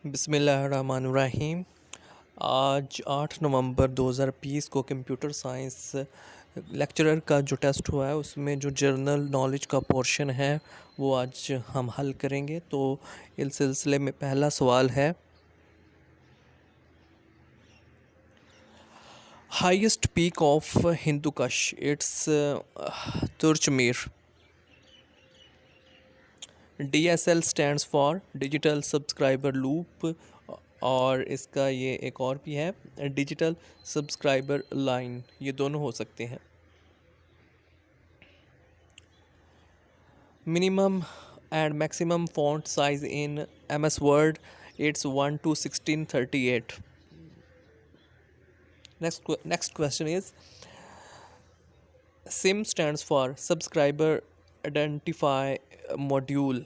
बिस्मिल्लाहिर्रहमानिर्रहीम। आज 8 नवंबर 2020 को कंप्यूटर साइंस लेक्चरर का जो टेस्ट हुआ है उसमें जो जनरल नॉलेज का पोर्शन है वो आज हम हल करेंगे। तो इस सिलसिले में पहला सवाल है, highest peak of Hindu Kush, it's Tirich Mir. DSL stands for digital subscriber loop, और इसका ये एक और भी है डिजिटल सब्सक्राइबर लाइन, ये दोनों हो सकते हैं। Minimum and maximum font size in MS word, it's 1 to 1638। Next question is, SIM stands for subscriber identify module.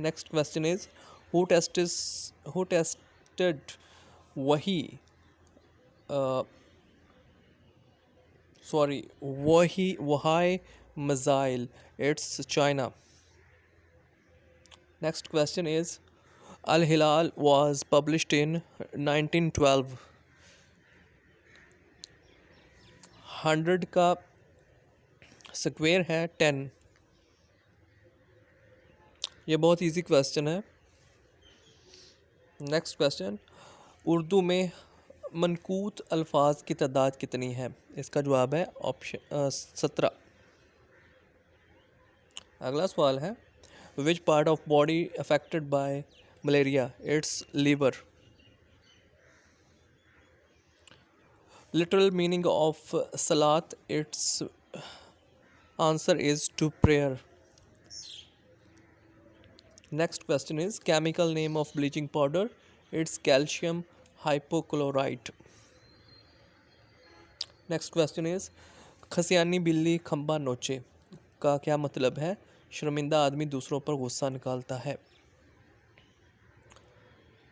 Next question is, who tested वही वही missile? It's China. Next question is, Al Hilal was published in 1912. 100 का square है 10। ये बहुत easy question है। Next question, Urdu में मनकूत अल्फाज की तादाद कितनी है? इसका जवाब है ऑप्शन 17। अगला सवाल है, which part of body affected by malaria? It's liver. Literal meaning of salat, it's answer is to prayer. Next question is, chemical name of bleaching powder? It's calcium hypochlorite. Next question is, खसियानी बिल्ली खंबा नोचे का क्या मतलब है? शर्मिंदा आदमी दूसरों पर गुस्सा निकालता है।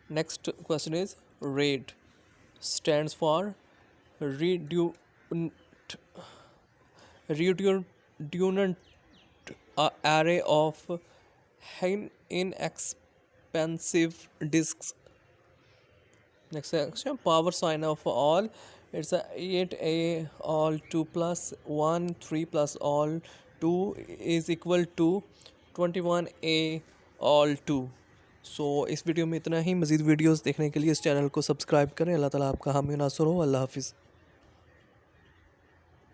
Next question is, RAID stands for redundant array of inexpensive disks. Next section, power sign of all, it's a 8a all 2 plus 1 3 plus all 2 is equal to 21a all 2। सो इस वीडियो में इतना ही। मज़ीद वीडियोस देखने के लिए इस channel को subscribe करें। अल्लाह ताला आपका हामी नासर हो। अल्लाह हाफिज़।